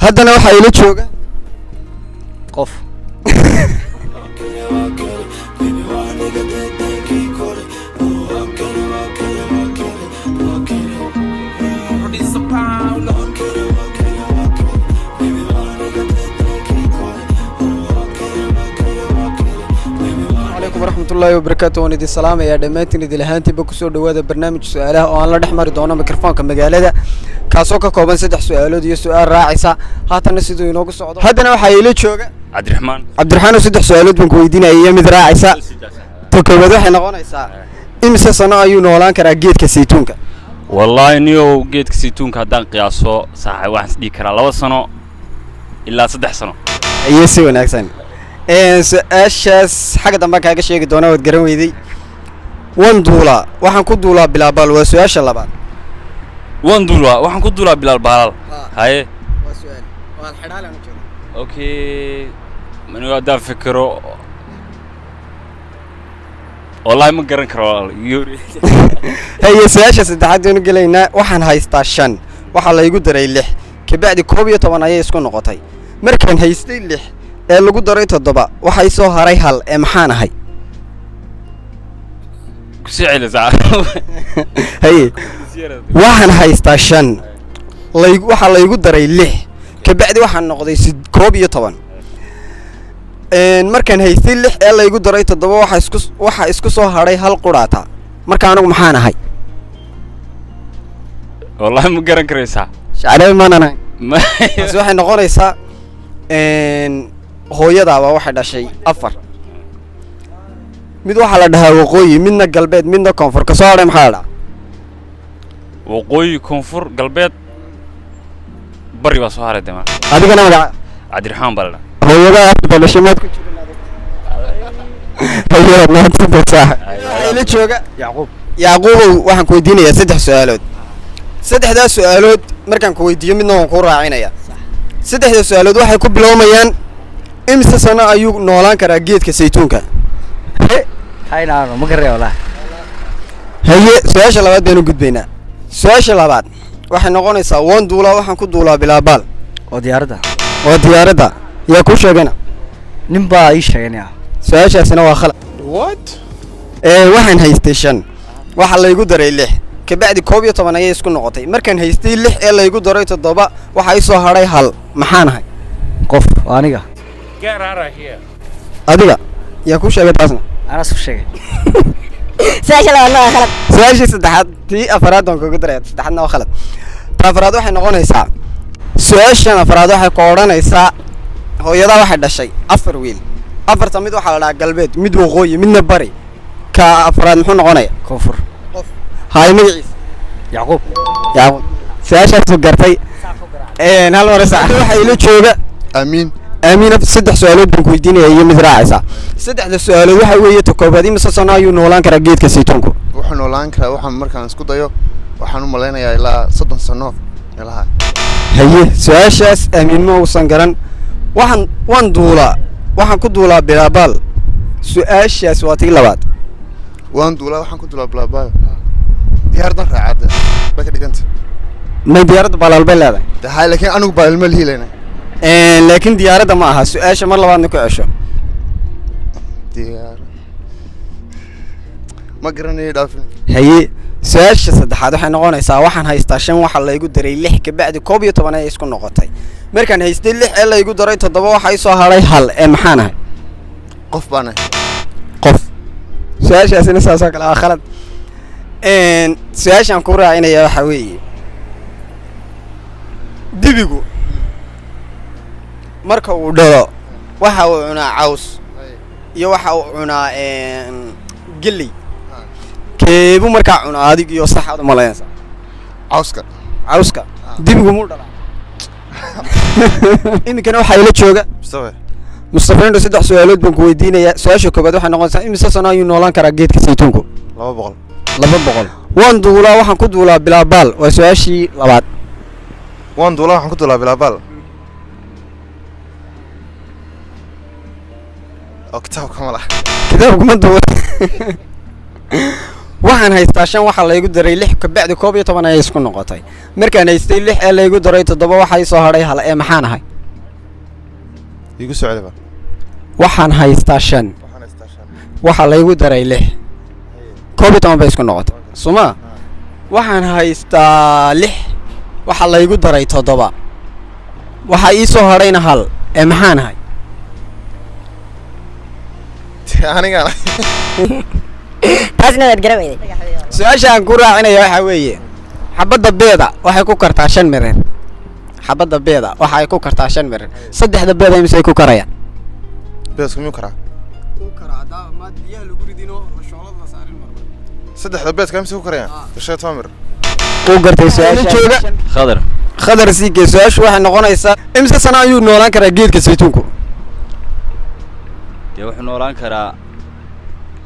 haddana waxaa ila jooga qof ورحمة الله وبركاته وندي السلام يا دمانتين دي لهانتي بكسور دواده برنامج سؤالها وأنا لا دحمر دونا ميكروفون كمجالده كاسوكا كوبان سدح سؤالود iyo su'aal raacisa haatan sidoo inoogu socdo hadana waxa ila jooga Cabdiraxmaan saddex su'aalood baan ku weydiinayay mid raacisa ta koobaad waxay noqonaysaa imisa sano ayuu noolaan karaa geedka saytuunka wallahi niyo geedka saytuunka hadaan qiyaaso sax waxaan dhigi karaa 2 sano ilaa 3 sano ayay si wanaagsan su'aashaas xaga dambe kaaga sheegi doona wad garan weyday wanduula waxaan ku duulaa bilaabal waa su'aasha labaad wanduula waxaan ku duulaa bilaabal haye waa su'aal waa xidhaal aan joogo okay maniga hadaan fikiro wallahi ma garan karo yuri haye su'aasha saddexaad aynu galeynaa waxaan haystaa 5 waxa la igu daray 6 kabacdi 12 ayay isku noqotay markaan haystay 6 ee lagu daray 7 waxay soo haray hal ee maxaan ahay ku sicilisa haye waxaan haystaa 5 waxa la igu daray 6 kabacdi waxaan noqday 12 markaan haystay 6 ee la igu daray 7 waxa isku soo haray hal quraata marka anigu maxaan ahay wallahi ma garan karaysaa shacabay maanana waxay noqonaysaa hooyadaaba waxay dhashay 4 mid waxa la dhahaa waqooyi midna galbeed midna koonfur ka soo haray maxaa la waqooyi koonfur galbeed bari baa soo haray dema adigana magaca Cabdiraxmaan balna hooyada dhashay maad ku jirnaa hooyada ila jooga Yacquub waxaan ku weydiinayaa 3 su'aalood saddexdaas su'aalood markaan ku weydiiyo midna waan ku raacinayaa saddexda su'aalood waxay ku bilowmayaan imisa sano ayuu noolaan karaa geedka saytuunka haynaano ma garay walaah haye su'aasha labaad baynu gudbaynaa su'aasha labaad waxay noqonaysaa wanduula waxaan ku duulaa bilaabal oo diyaaradda yaa ku sheegana nin baa ii sheeganaya su'aashaasina waa khalad what waxaan haystay 5 waxa la igu daray 6 kabacdi 12 ayay isku noqotay markaan haystay 6 ee la igu daray 7 waxa ay soo haray hal maxaan ahay qof aniga get out of here adiga yaa ku sheegay taasna ana soo sheegay su'aasha labaad waa khalad su'aasha saddexaad tii afraad aan kugu daray saddexaadna waa khalad afraad waxay noqonaysaa su'aashan afraad waxay ku oranaysaa hooyada waxay dhashay 4 wiil afarta mid waxa la dhahaa galbeed mid waqooyi midna bari ka afraad muxuu noqonayaa koonfur هاي مجلس يعقوب ساشة سكرتي هل مرة ساعة waxay ila jooga amiin saddex su'aalood baan ku weydiinayay iyo mid raacisa saddexda su'aalood waxa weeye tokoobadi mise sano ayuu noolaan karaa geedka saytuunku wuxuu noolaan karaa waxaan markaan isku dayo waxaan u maleynayaa ilaa 30 sano ilaha haye su'aashaas amiin ma uusan garan waxaan ku duulaa bilaabal su'aashaas waa tii labaad waxaan ku duulaa bilaabal diyaaradda raacada baka dhiganta ma diyaaradda balaalbay leedahay tahay laakiin anigu baalma lihilayna laakiin diyaaradda ma aha su'aasha mar labaadna ku cesho diyaar ma garanay dhaafin haye su'aasha saddexaad waxay noqonaysaa waxaan haystaa 5 waxa la igu daray 6 kabacdi 12 ay isku noqotay markaan haystay 6 ee la igu daray 7 waxa ay soo haray hal ee maxaan ahay qof baan qof su'aashaasina saasoo kale waa khalad su'aashan ku raacinaya waxa weeye dibigu marka uu dhalo waxa uu cunaa caws iyo waxa uu cunaa galley keebu markaa cunaa adig iyo saxaad ma leeyahay cawska dibigu muu dhalaa imikana waxa ila jooga Mustafa inuu 3 su'aalood baan ku weydiinayaa su'aasha koobaad waxay noqonaysaa imisa sano ayuu noolaan karaa geedka saytuunku 200 wanduula waxaan ku duulaa bilaabal waa su'aashii labaad wanduula waxaan ku duulaa bilaabal kitaabka ma duula waxaan haystaa 5 waxa la igu daray 6 ka bacdi 12 ay isku noqotay markaan haystay 6 ee la igu daray 7 waxa soo haray hal ee maxaan ahay igu socda waxaan haystaa 5 waxa la igu daray 6 12 bay isku noqotay suma waxaan haystaa 6 waxa la igu daray 7 waxa soo harayna hal ee maxaan ahay aniga taasna waad garaweyday su'aashaan ku raacinayo waxa weeye xabadda beeda waxay ku kartaa 5 mirir xabadda beeda waxay ku kartaa 5 mirir saddexda beeda imisa ku karayaan beesku miyuu karaa ku karaada ma biyaha lagu ridino shoolada saarin marba saddexda beedka imisa ku karayaan tashay tamir ku gartay su'aasha jooga khadar siige su'aashu waxay noqonaysaa imisa sana ayuu noolaan karaa geedka saytuunku dee wuxuu noolaan karaa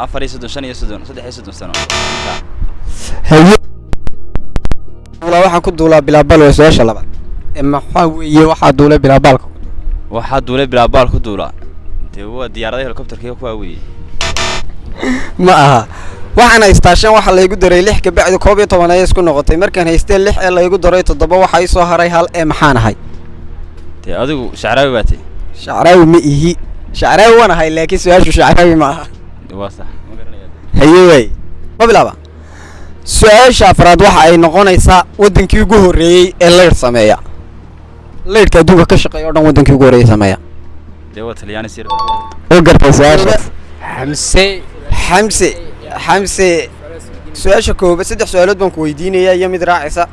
4 sano haye wala waxa ku duulaa bilaabal waa su'aasha labaad maxaa weeye waxa duulay bilaabalka waxaa duulay bilaabaal ku duulaa dee waa diyaaradaha helicopterka ku waaweeyay ma aha waxaan haystaa 5 waxa la igu daray 6 ka bacdi 12 ay isku noqotay markaan haystay 6 ee la igu daray 7 waxa soo haray hal ee maxaan ahay dee adigu shacraawi baatay shacraawi ma ihi shacraawi wana hay laakiin su'aashu shacraawi ma aha waa sax ma garanaya haye ma bilaaba su'aasha afraad waxa ay noqonaysaa wadankii ugu horeeyay ee leer sameeya leerka adduunka ka shaqeeya oo dhan wadankii ugu horeeyay sameeya dee waa Talyaani sir oo gartay su'aasha xamse xamse su'aasha koobaad 3 su'aalood baan ku weydiinayaa iyo mid raacaysa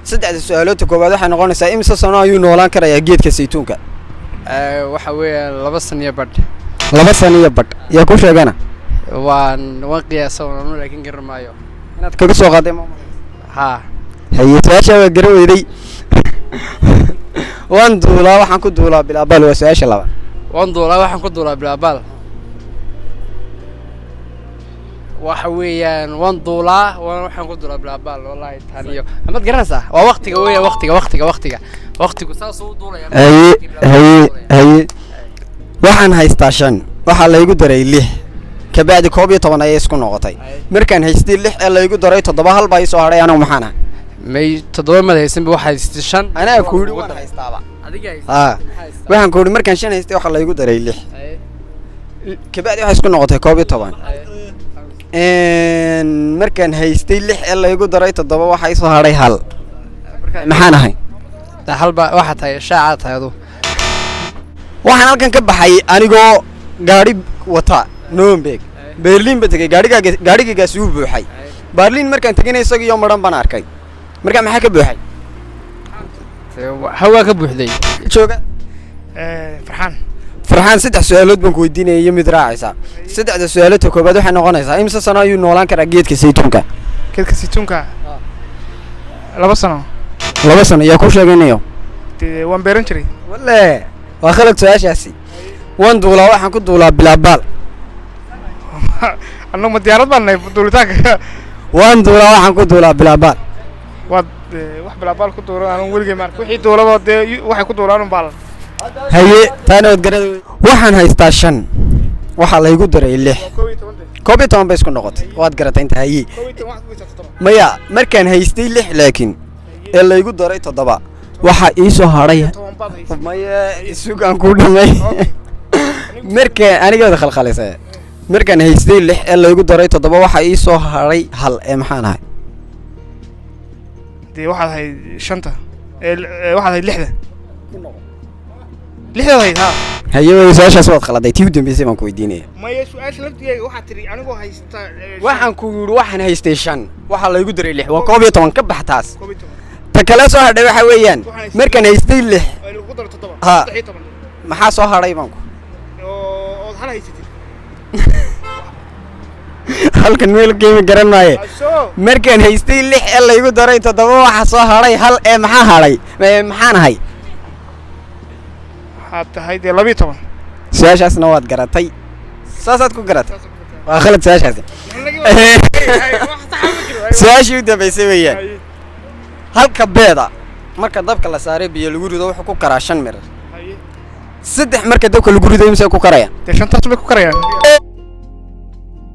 3 su'aalood koobaad waxay noqonaysaa imisa sano ayuu noolaan karayaa geedka saytuunka waxa weeye 2 sano iyo badh 2 sano iyo badh yaa ku sheegana waan qiyaasoo laakiin garan maayo inaad kaga soo qaaday ma ha haye su'aasha waa garaweyday waan duulaa waxaan ku duulaa bilaabal waa su'aasha labaad waxaan ku duulaa bilaabaal waxa weeyaan waan waxaan ku duulaa bilaabaal wallahi taaniyo amad garanaysaa waa waqtiga weeye waqtigu saas uu duulaya haye waxaan haystaa 5 waxa la igu daray 6 ka bacdi 12 ay isku noqotay markaan haystay 6 ee la igu daray 7 hal baa soo haray anigu maxaan ahay may 7 ma haysan ba waxa haystay 5 anaa ku yiri waan haystaaba adiga haystay waxaan ku yiri markaan 5 haystay waxa la igu daray 6 ka bacdi waxa isku noqotay 12 markaan haystay 6 ee la igu daray 7 waxa soo haray hal maxaan ahay halba waxa tahay shaaca taayadu waxaan halkan ka baxay anigoo gaari wata Nuremberg Berlin ba tagay gaarigaygaas uu buuxay Berlin markaan tagay isaga iyo maran baan arkay marka maxaa ka buuxay hawa ka buuxday jooga farxaan 3 su'aalood baan ku weydiinayay mid raacaysa 3 su'aalood koobaad waxay noqonaysaa imisa sano ayuu noolaan karaa geedka saytuunka 2 sano 2 sano yaa ku sheeganayo waan beeran jiray wallahi waa khalad su'aashaasi waan duulaa waxaan ku duulaa bilaabaal annagu ma diyaarad baan nahay duulitaanka waan duulaa waxaan ku duulaa bilaabaal waad wax bilaabaal ku duuran aan weligay ma arkin wixii duulaba dee waxay ku duulaan un baalan haye taana wad garad waxaan haystaa 5 waxa la igu daray 6 12 bay isku noqotay waad garatay inta haye maya markaan haystay 6 laakiin ee la igu daray 7 waxa soo haray maya isugaan ku dhimay markaan aniga wada khalkhalaysa markaan haystay 6 ee la igu daray 7 waxa soo haray hal ee maxaan ahay dee waxaad ahayd 5 waxaad ahayd 6 lixdaad ha haye way su'aashaas waad khaladay tii u dambeysay baan ku weydiinaya maya su'aasha laftigeega waxaad tiri anigoo haysta waxaan ku yiri waxaan haystay 5 waxa la igu daray 6 waa 12 ka baxtaas ta kale soo hadhay waxa weeyaan markaan haystay 6 lagu daro 7 ha maxaa soo hadhay baan ku oo hal haysatay halkan meel geemi garan maaye markaan haystay 6 ee la igu daray 7 waxa soo hadhay hal ee maxaa hadhay maxaan ahay tahay dee 12 su'aashaasna waad garatay saasaad ku garatay waa khalad su'aashaasi su'aashii u dambeysay weeyaan halka beeda marka dabka la saaray biyo lagu rido wuxuu ku karaa 5 mirir 3 marka dabka lagu rido imse ku karaya dee 5 taas bay ku karayaan